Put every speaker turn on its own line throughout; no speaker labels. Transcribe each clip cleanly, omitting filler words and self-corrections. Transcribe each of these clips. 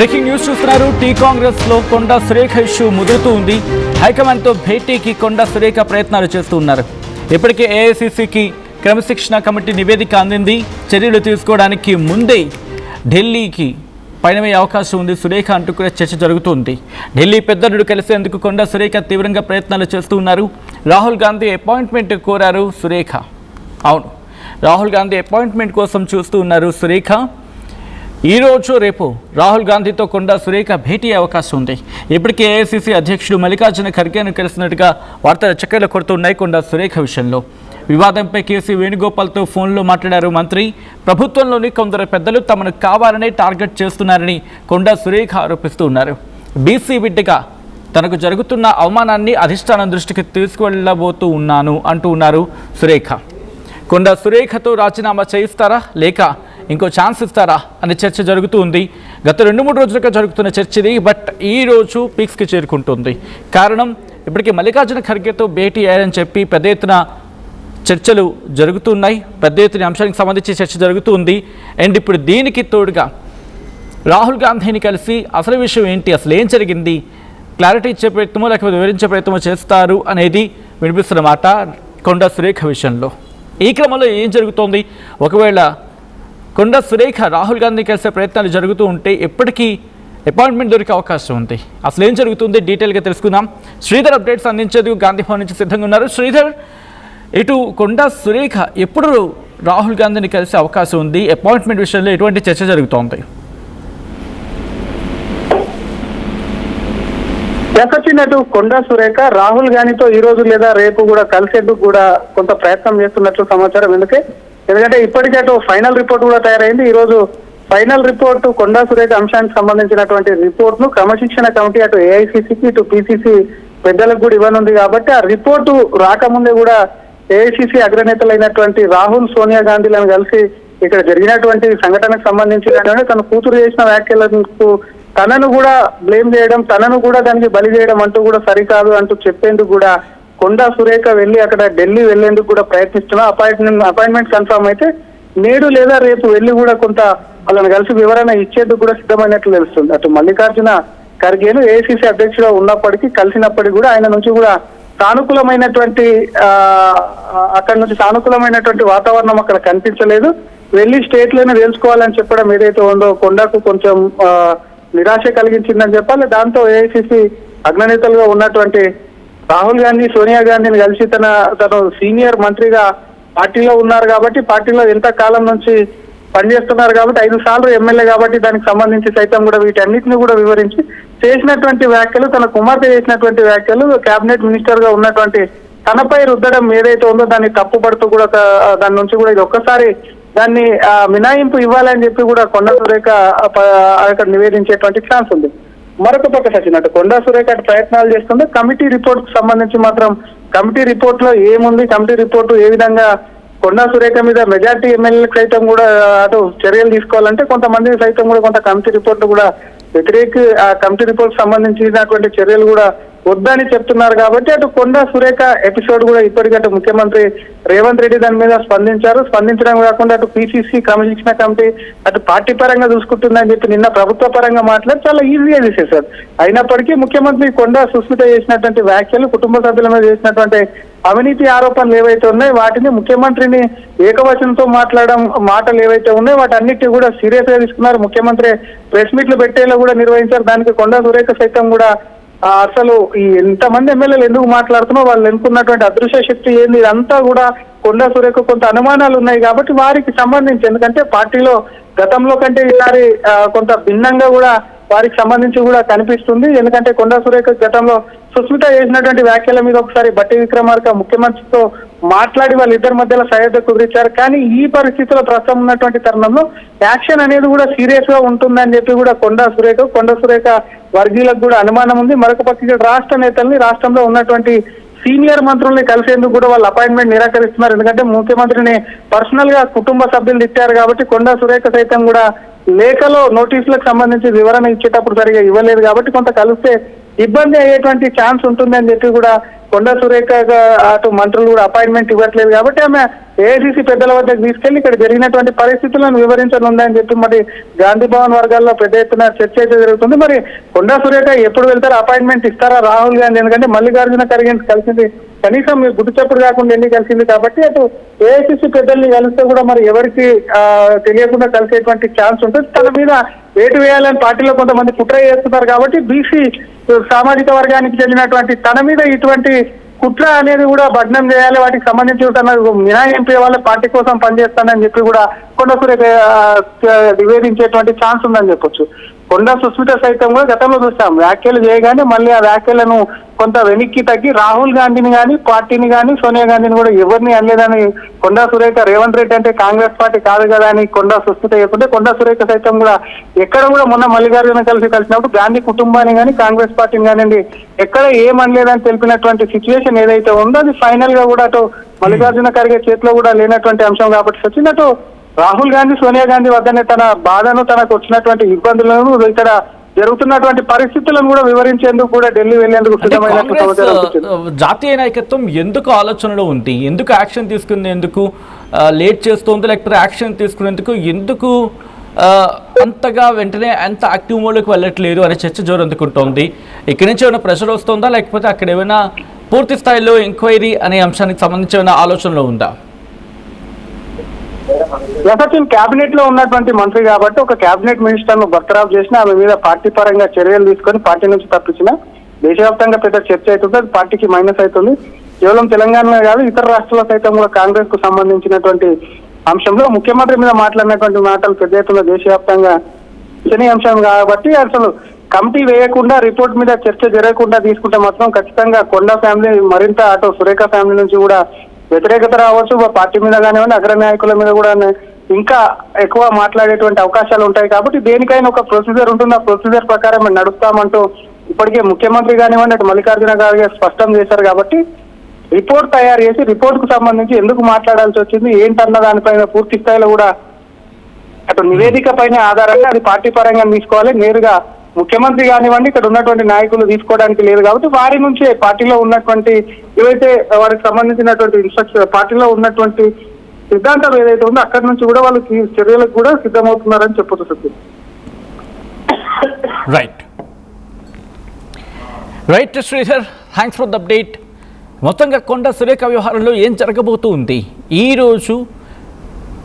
Breaking news చూస్తున్నారు. Tea Congress లో Konda Surekha issue ముదురుతూ ఉంది. హైకమాండ్ తో భేటీకి కొండా సురేఖ ప్రయత్నాలు చేస్తూ ఉన్నారు. ఇప్పటికే ఏఐసీసీకి క్రమశిక్షణ కమిటీ నివేదిక అందింది. చర్యలు తీసుకోవడానికి ముందే ఢిల్లీకి పయనమయ్యే అవకాశం ఉంది సురేఖ అంటూ కూడా చర్చ జరుగుతుంది. ఢిల్లీ పెద్దలు కలిసేందుకు కొండా సురేఖ తీవ్రంగా ప్రయత్నాలు చేస్తూ ఉన్నారు. రాహుల్ గాంధీ అపాయింట్మెంట్ కోరారు సురేఖ. అవును, రాహుల్ గాంధీ అపాయింట్మెంట్ కోసం చూస్తూ ఉన్నారు సురేఖ. ఈరోజు రేపు రాహుల్ గాంధీతో కొండా సురేఖ భేటీ అవకాశం ఉంది. ఇప్పటికే ఏఐసీసీ అధ్యక్షుడు మల్లికార్జున ఖర్గేను కలిసినట్టుగా వార్తలు చక్కర్లు కొడుతున్నాయి. కొండా సురేఖ విషయంలో వివాదంపై కేసీ వేణుగోపాల్తో ఫోన్లో మాట్లాడారు మంత్రి. ప్రభుత్వంలోని కొందరు పెద్దలు తమను కావాలనే టార్గెట్ చేస్తున్నారని కొండా సురేఖ ఆరోపిస్తూ ఉన్నారు. బీసీ బిడ్డగా తనకు జరుగుతున్న అవమానాన్ని అధిష్టానం దృష్టికి తీసుకువెళ్ళబోతూ ఉన్నాను అంటూ ఉన్నారు సురేఖ. కొండా సురేఖతో రాజీనామా చేయిస్తారా లేక ఇంకో ఛాన్స్ ఇస్తారా అనే చర్చ జరుగుతూ ఉంది. గత 2-3 రోజులుగా జరుగుతున్న చర్చ ఇది. బట్ ఈ రోజు పీక్స్కి చేరుకుంటుంది. కారణం ఇప్పటికీ మల్లికార్జున ఖర్గేతో భేటీ అయ్యారని చెప్పి పెద్ద ఎత్తున చర్చలు జరుగుతున్నాయి. పెద్ద ఎత్తున అంశానికి సంబంధించి చర్చ జరుగుతూ ఉంది. అండ్ ఇప్పుడు దీనికి తోడుగా రాహుల్ గాంధీని కలిసి అసలు విషయం ఏంటి, అసలు ఏం జరిగింది, క్లారిటీ ఇచ్చే ప్రయత్నమో లేకపోతే వివరించే ప్రయత్నమో చేస్తారు అనేది వినిపిస్తున్న మాట కొండా సురేఖ విషయంలో. ఈ క్రమంలో ఏం జరుగుతోంది? ఒకవేళ కొండా సురేఖ రాహుల్ గాంధీ కలిసే ప్రయత్నాలు జరుగుతూ ఉంటే ఎప్పటికీ అపాయింట్మెంట్ దొరికే అవకాశం ఉంది. అసలు ఏం జరుగుతుంది డీటెయిల్గా తెలుసుకుందాం. శ్రీధర్ అప్డేట్స్ అందించేందుకు గాంధీ భవన్ నుంచి సిద్ధంగా ఉన్నారు. శ్రీధర్, ఇటు కొండా సురేఖ ఎప్పుడు రాహుల్ గాంధీని కలిసే అవకాశం ఉంది? అపాయింట్మెంట్ విషయంలో ఎటువంటి చర్చ జరుగుతోంది?
చెప్పచ్చినట్టు కొండా సురేఖ రాహుల్ గాంధీతో ఈ రోజు లేదా రేపు కూడా కలిసేందుకు కూడా కొంత ప్రయత్నం చేస్తున్నట్లు సమాచారం. ఎందుకంటే ఇప్పటికే అటు ఫైనల్ రిపోర్ట్ కూడా తయారైంది. ఈ రోజు ఫైనల్ రిపోర్ట్ కొండా సురేఖ అంశానికి సంబంధించినటువంటి రిపోర్ట్ ను క్రమశిక్షణ కమిటీ అటు ఏఐసీసీకి ఇటు పిసిసి పెద్దలకు కూడా ఇవ్వనుంది. కాబట్టి ఆ రిపోర్టు రాకముందే కూడా ఏఐసీసీ అగ్రనేతలైనటువంటి రాహుల్ సోనియా గాంధీలను కలిసి ఇక్కడ జరిగినటువంటి సంఘటనకు సంబంధించినటువంటి తన కూతురు చేసిన వ్యాఖ్యలకు తనను కూడా బ్లేమ్ చేయడం, తనను కూడా దానికి బలి చేయడం అంటూ కూడా సరికాదు అంటూ చెప్పేందుకు కూడా కొండా సురేఖ వెళ్ళి అక్కడ ఢిల్లీ వెళ్లేందుకు కూడా ప్రయత్నిస్తున్నా. అపాయింట్మెంట్ కన్ఫర్మ్ అయితే నేడు లేదా రేపు వెళ్ళి కూడా కొంత వాళ్ళని కలిసి వివరణ ఇచ్చేందుకు కూడా సిద్ధమైనట్లు తెలుస్తుంది. అటు మల్లికార్జున ఖర్గేను ఏఐసీసీ అధ్యక్షుడు ఉన్నప్పటికీ కలిసినప్పటికీ కూడా ఆయన నుంచి కూడా సానుకూలమైనటువంటి అక్కడ నుంచి సానుకూలమైనటువంటి వాతావరణం అక్కడ కనిపించలేదు. వెళ్ళి స్టేట్ లోనే తెలుసుకోవాలని చెప్పడం ఏదైతే ఉందో కొండకు కొంచెం నిరాశ కలిగించిందని చెప్పాలి. దాంతో ఏఐసీసీ అగ్రనేతలుగా ఉన్నటువంటి రాహుల్ గాంధీ సోనియా గాంధీని కలిసి తను సీనియర్ మంత్రిగా పార్టీలో ఉన్నారు కాబట్టి, పార్టీలో ఎంత కాలం నుంచి పనిచేస్తున్నారు కాబట్టి, 5 సార్లు ఎమ్మెల్యే కాబట్టి దానికి సంబంధించి సైతం కూడా వీటన్నిటిని కూడా వివరించి చేసినటువంటి వ్యాఖ్యలు, తన కుమార్తె చేసినటువంటి వ్యాఖ్యలు, కేబినెట్ మినిస్టర్ గా ఉన్నటువంటి తనపై రుద్దడం ఏదైతే ఉందో దాన్ని తప్పుపడుతూ కూడా దాని నుంచి కూడా ఇది ఒక్కసారి దాన్ని మినాయింపు ఇవ్వాలని చెప్పి కూడా కొండా సురేఖ అక్కడ నివేదించేటువంటి ఛాన్స్ ఉంది. మరొక పక్క సచినట్టు కొండా సురేఖ ప్రయత్నాలు చేస్తుంటే కమిటీ రిపోర్ట్ కు సంబంధించి మాత్రం కమిటీ రిపోర్ట్ లో ఏముంది, కమిటీ రిపోర్టు ఏ విధంగా కొండా సురేఖ మీద మెజార్టీ ఎమ్మెల్యేలకు సైతం కూడా అటు చర్యలు తీసుకోవాలంటే కొంతమంది సైతం కూడా కొంత కమిటీ రిపోర్ట్ కూడా ఆ కమిటీ రిపోర్ట్ సంబంధించినటువంటి చర్యలు కూడా వద్దని చెప్తున్నారు. కాబట్టి అటు కొండా సురేఖ ఎపిసోడ్ కూడా ఇప్పటికీ ముఖ్యమంత్రి రేవంత్ రెడ్డి దాని మీద స్పందించడం కాకుండా అటు పిసిసి క్రమశిక్షణ కమిటీ అటు పార్టీ పరంగా చూసుకుంటుందని చెప్పి నిన్న ప్రభుత్వ పరంగా మాట్లాడి చాలా ఈజీగా తీసేశారు. అయినప్పటికీ ముఖ్యమంత్రి కొండా సుస్మిత చేసినటువంటి వ్యాఖ్యలు, కుటుంబ సభ్యుల మీద చేసినటువంటి అవినీతి ఆరోపణలు ఏవైతే ఉన్నాయో వాటిని ముఖ్యమంత్రిని ఏకవచనంతో మాట్లాడడం మాటలు ఏవైతే ఉన్నాయో వాటన్నిటి కూడా సీరియస్ గా తీసుకున్నారు. ముఖ్యమంత్రి ప్రెస్ మీట్లు పెట్టేలా కూడా నిర్వహించారు. దానికి కొండా సురేఖ సైతం కూడా అసలు ఈ ఎంతమంది ఎమ్మెల్యేలు ఎందుకు మాట్లాడుతున్నా వాళ్ళు ఎన్నుకున్నటువంటి అదృశ్య శక్తి ఏంది, ఇదంతా కూడా కొండా సురేఖ కొంత అనుమానాలు ఉన్నాయి. కాబట్టి వారికి సంబంధించి ఎందుకంటే పార్టీలో గతంలో కంటే ఈసారి కొంత భిన్నంగా కూడా వారికి సంబంధించి కూడా కనిపిస్తుంది. ఎందుకంటే కొండా సురేఖ గతంలో సుస్మిత చేసినటువంటి వ్యాఖ్యల మీద ఒకసారి బట్టి విక్రమార్క ముఖ్యమంత్రితో మాట్లాడి వాళ్ళిద్దరి మధ్యలో సయోధ్య కుదిరించారు. కానీ ఈ పరిస్థితిలో ప్రస్తుతం ఉన్నటువంటి తరుణంలో యాక్షన్ అనేది కూడా సీరియస్ గా ఉంటుందని చెప్పి కూడా కొండా సురేఖ వర్గీయులకు కూడా అనుమానం ఉంది. మరొక పక్క రాష్ట్ర నేతల్ని, రాష్ట్రంలో ఉన్నటువంటి సీనియర్ మంత్రుల్ని కలిసేందుకు కూడా వాళ్ళు అపాయింట్మెంట్ నిరాకరిస్తున్నారు. ఎందుకంటే ముఖ్యమంత్రిని పర్సనల్ గా కుటుంబ సభ్యులు తిట్టారు కాబట్టి కొండా సురేఖ సైతం కూడా లేఖలో నోటీసులకు సంబంధించి వివరణ ఇచ్చేటప్పుడు సరిగా ఇవ్వలేదు కాబట్టి కొంత కలిస్తే ఇబ్బంది అయ్యేటువంటి ఛాన్స్ ఉంటుంది అని చెప్పి కూడా కొండా సురేఖ అటు మంత్రులు కూడా అపాయింట్మెంట్ ఇవ్వట్లేదు కాబట్టి ఆమె ఏఐసిసి పెద్దల వద్దకు తీసుకెళ్లి ఇక్కడ జరిగినటువంటి పరిస్థితులను వివరించనుందని చెప్పి మరి గాంధీ భవన్ వర్గాల్లో పెద్ద ఎత్తున చర్చ అయితే జరుగుతుంది. మరి కొండా సురేఖ ఎప్పుడు వెళ్తారో అపాయింట్మెంట్ ఇస్తారా రాహుల్ గాంధీ, ఎందుకంటే మల్లికార్జున ఖర్గే కలిసింది కనీసం మీరు గుర్తు చప్పుడు కాకుండా ఎన్ని కలిసింది కాబట్టి అటు ఏఐసిసి పెద్దల్ని కలిస్తే కూడా మరి ఎవరికి తెలియకుండా కలిసేటువంటి ఛాన్స్ ఉంటుంది. తన మీద వేటు వేయాలని పార్టీలో కొంతమంది కుట్ర చేస్తున్నారు కాబట్టి బీసీ సామాజిక వర్గానికి చెందినటువంటి తన మీద ఇటువంటి కుట్ర అనేది కూడా భగ్నం చేయాలి, వాటికి సంబంధించి తన మినహాయింపే వాళ్ళ పార్టీ కోసం పనిచేస్తానని చెప్పి కూడా కొండా సురేఖ నివేదించేటువంటి ఛాన్స్ ఉందని చెప్పొచ్చు. కొండా సుస్మిత సైతం కూడా గతంలో చూస్తాం వ్యాఖ్యలు చేయగానే మళ్ళీ ఆ వ్యాఖ్యలను కొంత వెనక్కి తగ్గి రాహుల్ గాంధీని కానీ పార్టీని కానీ సోనియా గాంధీని కూడా ఎవరిని అనలేదని కొండా సురేఖ రేవంత్ రెడ్డి అంటే కాంగ్రెస్ పార్టీ కాదు కదా అని కొండా సుస్మిత చెప్తుంటే కొండా సురేఖ సైతం కూడా ఎక్కడ కూడా మొన్న మల్లికార్జున కలిసినప్పుడు గాంధీ కుటుంబాన్ని కానీ కాంగ్రెస్ పార్టీని కానివ్వండి ఎక్కడ ఏమనలేదని తెలిపినటువంటి సిచ్యువేషన్ ఏదైతే ఉందో అది ఫైనల్ గా కూడా అటు మల్లికార్జున ఖర్గే చేతిలో కూడా లేనటువంటి అంశం కాబట్టి వచ్చినట్టు రాహుల్ గాంధీ సోనియా గాంధీ వద్దనే తన బాధను తనకు వచ్చినటువంటి ఇబ్బందులను ఇక్కడ జరుగుతున్నటువంటి పరిస్థితులను కూడా వివరించేందుకు కూడా ఢిల్లీ వెళ్లేందుకు
జాతీయ నాయకత్వం ఎందుకు ఆలోచనలో ఉంది, ఎందుకు యాక్షన్ తీసుకునేందుకు లేట్ చేస్తుంది, లేకపోతే యాక్షన్ తీసుకునేందుకు ఎందుకు అంతగా వెంటనే అంత యాక్టివ్ మోడ్లోకి వెళ్ళట్లేదు అనే చర్చ జోరందుకుంటోంది. ఇక్కడి నుంచి ఏమైనా ప్రెషర్ వస్తుందా, లేకపోతే అక్కడ ఏమైనా పూర్తి స్థాయిలో ఎంక్వైరీ అనే అంశానికి సంబంధించి ఏమైనా ఆలోచనలో ఉందా?
సచిన్ క్యాబినెట్ లో ఉన్నటువంటి మంత్రి కాబట్టి ఒక క్యాబినెట్ మినిస్టర్ ను బర్తరాఫ్ చేసిన ఆమె మీద పార్టీ పరంగా చర్యలు తీసుకొని పార్టీ నుంచి తప్పించిన దేశవ్యాప్తంగా పెద్ద చర్చ అవుతుంది, అది పార్టీకి మైనస్ అవుతుంది. కేవలం తెలంగాణ కాదు ఇతర రాష్ట్రాల్లో సైతం కూడా కాంగ్రెస్ కు సంబంధించినటువంటి అంశంలో ముఖ్యమంత్రి మీద మాట్లాడినటువంటి మాటలు పెద్ద ఎత్తున దేశవ్యాప్తంగా అంశం కాబట్టి అసలు కమిటీ వేయకుండా రిపోర్ట్ మీద చర్చ జరగకుండా తీసుకుంటే మాత్రం ఖచ్చితంగా కొండా ఫ్యామిలీ మరింత అటు సురేఖ ఫ్యామిలీ నుంచి కూడా వ్యతిరేకత రావచ్చు, పార్టీ మీద కానివ్వండి అగ్ర నాయకుల మీద కూడా ఇంకా ఎక్కువ మాట్లాడేటువంటి అవకాశాలు ఉంటాయి. కాబట్టి దేనికైనా ఒక ప్రొసీజర్ ఉంటుంది, ఆ ప్రొసీజర్ ప్రకారం మేము నడుస్తామంటూ ఇప్పటికే ముఖ్యమంత్రి కానివ్వండి అటు మల్లికార్జున ఖర్గే స్పష్టం చేశారు. కాబట్టి రిపోర్ట్ తయారు చేసి రిపోర్ట్ కు సంబంధించి ఎందుకు మాట్లాడాల్సి వచ్చింది ఏంటన్న దానిపైన పూర్తి స్థాయిలో కూడా అటు నివేదిక పైన ఆధారంగా అది పార్టీ పరంగా తీసుకోవాలి. నేరుగా ముఖ్యమంత్రి కానివ్వండి ఇక్కడ ఉన్నటువంటి నాయకులు తీసుకోవడానికి లేదు కాబట్టి వారి నుంచే పార్టీలో ఉన్నటువంటి ఏవైతే వారికి సంబంధించినటువంటి ఇన్స్ట్రక్షన్ పార్టీలో ఉన్నటువంటి సిద్ధాంతం ఏదైతే ఉందో అక్కడి నుంచి కూడా వాళ్ళు చర్యలకు కూడా సిద్ధమవుతున్నారని చెప్పొచ్చు.
Right Sridhar, thanks for the update. మొత్తంగా కొండా సురేఖ వ్యవహారంలో ఏం జరగబోతుంది, ఈరోజు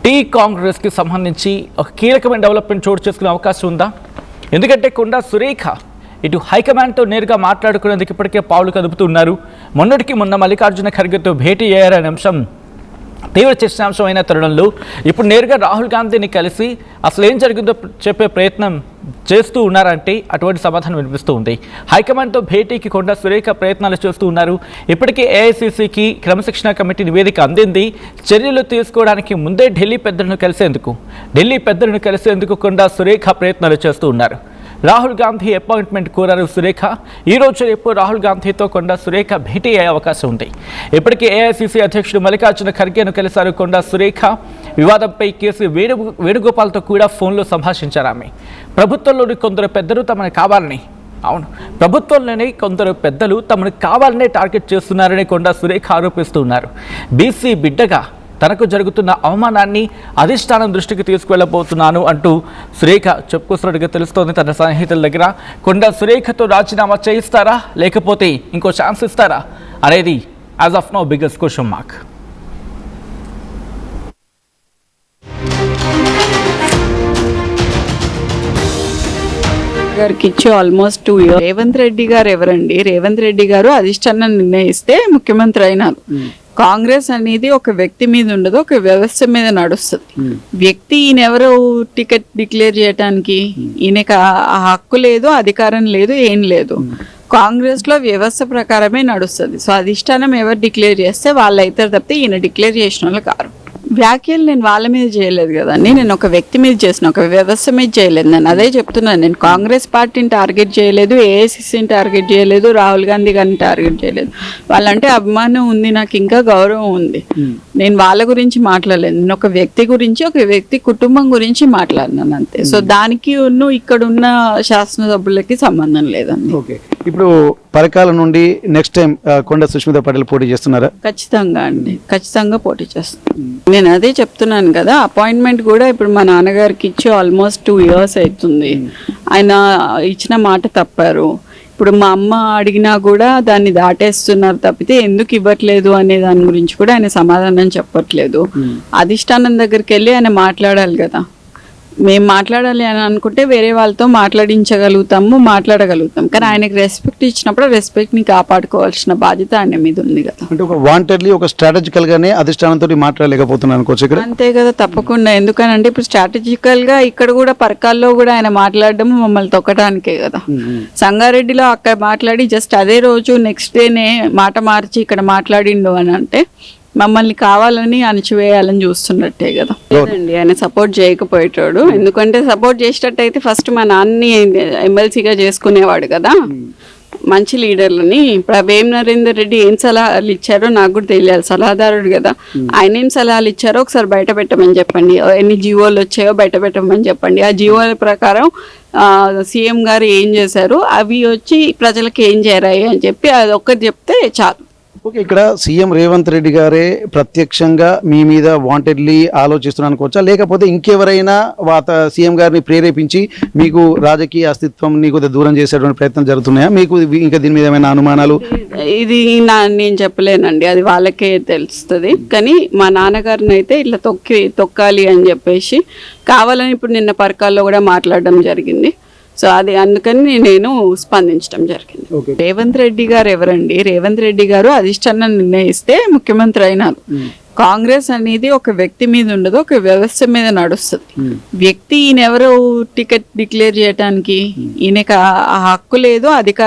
టీ కాంగ్రెస్కి సంబంధించి ఒక కీలకమైన డెవలప్మెంట్ చోటు చేసుకునే అవకాశం ఉందా? ఎందుకంటే కొండా సురేఖ ఇటు హైకమాండ్తో నేరుగా మాట్లాడుకునేందుకు ఇప్పటికే పావులు కదుపుతున్నారు. మొన్నటికి మొన్న మల్లికార్జున ఖర్గేతో భేటీ అయ్యారనే అంశం తీవ్ర చర్చాంశం అయిన తరుణంలో ఇప్పుడు నేరుగా రాహుల్ గాంధీని కలిసి అసలు ఏం జరిగిందో చెప్పే ప్రయత్నం చేస్తూ ఉన్నారంటే అటువంటి సమాధానం వినిపిస్తూ ఉంది. హైకమాండ్తో భేటీకి కొండా సురేఖ ప్రయత్నాలు చేస్తూ ఉన్నారు. ఇప్పటికే ఏఐసిసికి క్రమశిక్షణ కమిటీ నివేదిక అందింది. చర్యలు తీసుకోవడానికి ముందే ఢిల్లీ పెద్దలను కలిసేందుకు కొండా సురేఖ ప్రయత్నాలు చేస్తూ ఉన్నారు. రాహుల్ గాంధీ అపాయింట్మెంట్ కోరారు సురేఖ. ఈరోజు రేపు రాహుల్ గాంధీతో కొండా సురేఖ భేటీ అయ్యే అవకాశం ఉంది. ఇప్పటికే ఏఐసిసి అధ్యక్షుడు మల్లికార్జున ఖర్గేను కలిశారు కొండా సురేఖ. వివాదంపై కేసీ వేణుగోపాల్తో కూడా ఫోన్లో సంభాషించారు ఆమె. ప్రభుత్వంలోని కొందరు పెద్దలు తమను కావాలనే టార్గెట్ చేస్తున్నారని కొండా సురేఖ ఆరోపిస్తూ ఉన్నారు. బీసీ బిడ్డగా తనకు జరుగుతున్న అవమానాన్ని అధిష్టానం దృష్టికి తీసుకువెళ్ళబోతున్నాను అంటూ సురేఖ చెప్పుకొస్తున్నట్టుగా తెలుస్తోంది. తన స్నేహితుల దగ్గర కొండా సురేఖతో రాజీనామా చేయిస్తారా లేకపోతే ఇంకో ఛాన్స్ ఇస్తారా అనేది as of now biggest question mark.
గారికి ఇచ్చి ఆల్మోస్ట్ 2 years. రేవంత్ రెడ్డి గారు ఎవరండి? రేవంత్ రెడ్డి గారు అధిష్టానం నిర్ణయిస్తే ముఖ్యమంత్రి అయినారు. కాంగ్రెస్ అనేది ఒక వ్యక్తి మీద ఉండదు, ఒక వ్యవస్థ మీద నడుస్తుంది. వ్యక్తి ఈయన ఎవరు టికెట్ డిక్లేర్ చేయడానికి? ఈయనకి ఆ హక్కు లేదు, అధికారం లేదు, ఏం లేదు. కాంగ్రెస్ లో వ్యవస్థ ప్రకారమే నడుస్తుంది. సో అధిష్టానం ఎవరు డిక్లేర్ చేస్తే వాళ్ళు అవుతారు తప్పితే ఈయన డిక్లేర్ చేసిన వాళ్ళు కారు. వ్యాఖ్యలు నేను వాళ్ళ మీద చేయలేదు కదండి, నేను ఒక వ్యక్తి మీద చేసిన, ఒక వ్యవస్థ మీద చేయలేదు. నేను అదే చెప్తున్నాను, నేను కాంగ్రెస్ పార్టీని టార్గెట్ చేయలేదు, ఏఐసిసిని టార్గెట్ చేయలేదు, రాహుల్ గాంధీ గారిని టార్గెట్ చేయలేదు. వాళ్ళంటే అభిమానం ఉంది, నాకు ఇంకా గౌరవం ఉంది. నేను వాళ్ళ గురించి మాట్లాడలేదు, నేను ఒక వ్యక్తి గురించి, ఒక వ్యక్తి కుటుంబం గురించి మాట్లాడినాను అంతే. సో దానికి ఇక్కడ ఉన్న శాసనసభ్యులకి సంబంధం లేదండి.
ఓకే, ఇప్పుడు పరకాల నుండి నెక్స్ట్ టైం కొండ సుష్మిత పటేల్ పోటీ చేస్తున్నారా?
ఖచ్చితంగా అండి, ఖచ్చితంగా పోటీ చేస్తాను. నేను అదే చెప్తున్నాను కదా, అపాయింట్మెంట్ కూడా ఇప్పుడు మా నాన్నగారికి ఇచ్చి ఆల్మోస్ట్ 2 years అవుతుంది. ఆయన ఇచ్చిన మాట తప్పారు. ఇప్పుడు మా అమ్మ అడిగినా కూడా దాన్ని దాటేస్తున్నారు తప్పితే ఎందుకు ఇవ్వట్లేదు అనే దాని గురించి కూడా ఆయన సమాధానం చెప్పట్లేదు. అధిష్టానం దగ్గరికి వెళ్ళి ఆయన మాట్లాడాలి కదా. మేము మాట్లాడాలి అని అనుకుంటే వేరే వాళ్ళతో మాట్లాడగలుగుతాం, కానీ ఆయనకి రెస్పెక్ట్ ఇచ్చినప్పుడు రెస్పెక్ట్ని కాపాడుకోవాల్సిన బాధ్యత ఆయన మీద ఉంది కదా.
అంటే ఒక వాంటెడ్లీ, ఒక స్ట్రాటజికల్ గానే అధిష్టానంతో మాట్లాడలేకపోతున్నాను అనుకోవచ్చు ఇక్కడ.
అంతే కదా, తప్పకుండా. ఎందుకనంటే ఇప్పుడు స్ట్రాటజికల్ గా ఇక్కడ కూడా పరకాల్లో కూడా ఆయన మాట్లాడడం మమ్మల్ని తొక్కడానికే కదా. సంగారెడ్డిలో అక్కడ మాట్లాడి జస్ట్ అదే రోజు నెక్స్ట్ డేనే మాట మార్చి ఇక్కడ మాట్లాడిండు అని అంటే మమ్మల్ని కావాలని అణచివేయాలని చూస్తున్నట్టే కదా. లేదండి, ఆయన సపోర్ట్ చేయకపోయేటాడు. ఎందుకంటే సపోర్ట్ చేసేటట్టయితే ఫస్ట్ మా నాన్నని ఎమ్మెల్సీగా చేసుకునేవాడు కదా. మంచి లీడర్లని ఇప్పుడు వేం నరేందర్ రెడ్డి ఏం సలహాలు ఇచ్చారో నాకు కూడా తెలియాలి, సలహాదారుడు కదా. ఆయన ఏం సలహాలు ఇచ్చారో ఒకసారి బయట పెట్టమని చెప్పండి. ఎన్ని జీవోలు వచ్చాయో బయట పెట్టమని చెప్పండి. ఆ జీవోల ప్రకారం సీఎం గారు ఏం చేశారు, అవి వచ్చి ప్రజలకు ఏం చేరాయి అని చెప్పి అది ఒక్కటి చెప్తే చాలు.
ఓకే, ఇక్కడ సీఎం రేవంత్ రెడ్డి గారే ప్రత్యక్షంగా మీ మీద వాంటెడ్లీ ఆలోచిస్తున్నాను అనుకోవచ్చా, లేకపోతే ఇంకెవరైనా సీఎం గారిని ప్రేరేపించి మీకు రాజకీయ అస్తిత్వం కొద్దిగా దూరం చేసేటువంటి ప్రయత్నం జరుగుతున్నాయా? మీకు ఇంకా దీని మీద ఏమైనా అనుమానాలు?
ఇది నేను చెప్పలేనండి, అది వాళ్ళకే తెలుస్తుంది. కానీ మా నాన్నగారిని అయితే ఇట్లా తొక్కాలి అని చెప్పేసి కావాలని ఇప్పుడు నిన్న పరకాల్లో కూడా మాట్లాడడం జరిగింది. సో అది అందుకని నేను స్పందించడం జరిగింది. రేవంత్ రెడ్డి గారు ఎవరండి? రేవంత్ రెడ్డి గారు అధిష్టానం నిర్ణయిస్తే ముఖ్యమంత్రి అయినారు. కాంగ్రెస్ అనేది ఒక వ్యక్తి మీద ఉండదు, ఒక వ్యవస్థ మీద నడుస్తుంది. వ్యక్తి ఈయన ఎవరు టికెట్ డిక్లేర్ చేయడానికి, ఈయనకి ఆ హక్కు లేదు, అధికారం